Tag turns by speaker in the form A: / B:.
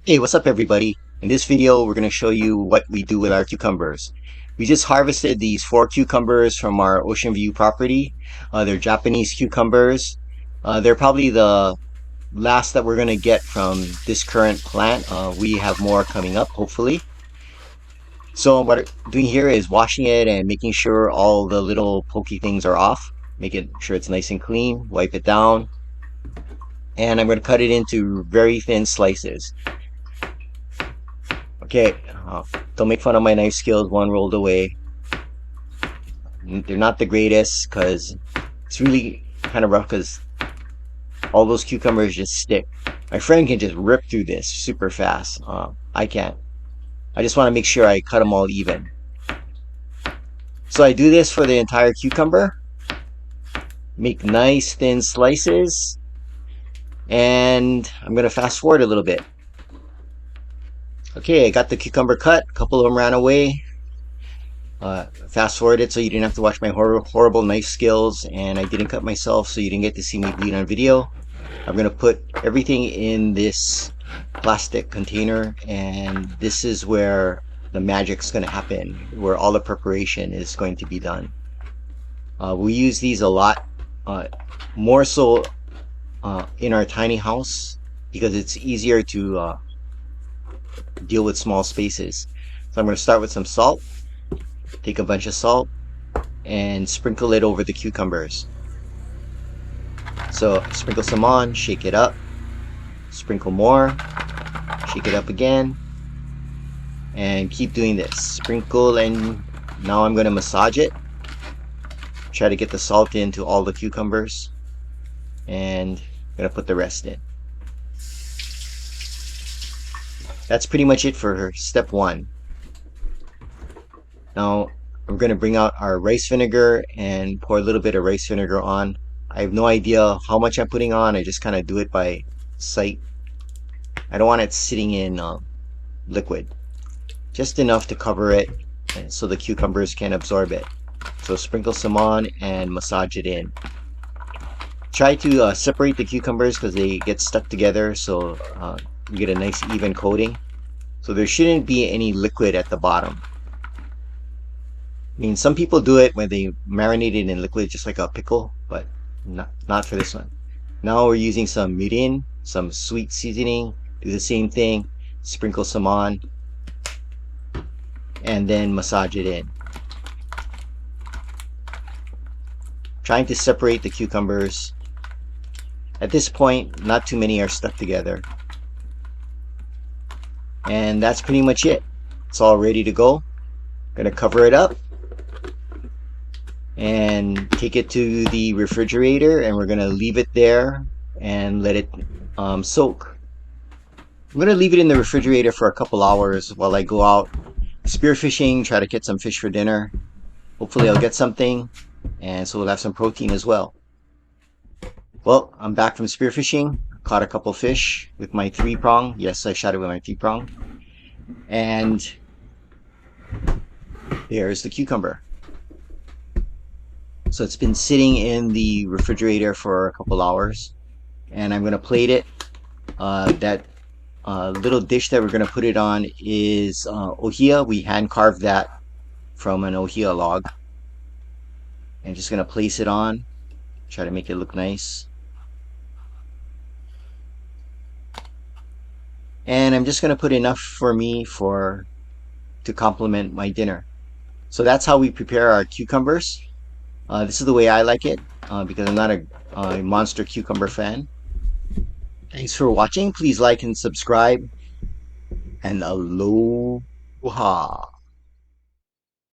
A: Hey, what's up everybody? In this video, we're going to show you what we do with our cucumbers. We just harvested these 4 cucumbers from our Ocean View property. They're Japanese cucumbers. They're probably the last that we're going to get from this current plant. We have more coming up, hopefully. So what I'm doing here is washing it and making sure all the little pokey things are off. Making sure it's nice and clean, wipe it down. And I'm going to cut it into very thin slices. Okay, don't make fun of my knife skills. One rolled away. They're not the greatest because it's really kind of rough because all those cucumbers just stick. My friend can just rip through this super fast. I can't. I just want to make sure I cut them all even. So I do this for the entire cucumber. Make nice thin slices. And I'm going to fast forward a little bit. Okay, I got the cucumber cut. A couple of them ran away. Fast forward it so you didn't have to watch my horrible knife skills, and I didn't cut myself so you didn't get to see me bleed on video. I'm going to put everything in this plastic container, and this is where the magic's going to happen, where all the preparation is going to be done. We use these a lot, more so in our tiny house because it's easier to deal with small spaces. So I'm going to start with some salt. Take a bunch of salt and sprinkle it over the cucumbers. So sprinkle some on, shake it up, sprinkle more, shake it up again, and keep doing this. Sprinkle, and now I'm going to massage it. Try to get the salt into all the cucumbers, and I'm going to put the rest in. That's pretty much it for step 1. Now I'm going to bring out our rice vinegar and pour a little bit of rice vinegar on. I have no idea how much I'm putting on. I just kind of do it by sight. I don't want it sitting in liquid. Just enough to cover it so the cucumbers can absorb it. So sprinkle some on and massage it in. Try to separate the cucumbers because they get stuck together, so you get a nice even coating. So there shouldn't be any liquid at the bottom. I mean, some people do it when they marinate it in liquid just like a pickle, but not for this one. Now we're using some mirin, some sweet seasoning. Do the same thing. Sprinkle some on and then massage it in. Trying to separate the cucumbers. At this point, not too many are stuck together. And that's pretty much it. It's all ready to go. Gonna cover it up and take it to the refrigerator, and we're gonna leave it there and let it soak. I'm gonna leave it in the refrigerator for a couple hours while I go out spearfishing, try to get some fish for dinner. Hopefully I'll get something, and so we'll have some protein as well. Well, I'm back from spearfishing. Caught a couple fish with my 3-prong. Yes, I shot it with my 3-prong. And there's the cucumber. So it's been sitting in the refrigerator for a couple hours, and I'm going to plate it. That little dish that we're going to put it on is ohia. We hand carved that from an ohia log. And just going to place it on, try to make it look nice. And I'm just going to put enough for me to complement my dinner. So that's how we prepare our cucumbers. This is the way I like it because I'm not a monster cucumber fan. Thanks for watching. Please like and subscribe. And aloha.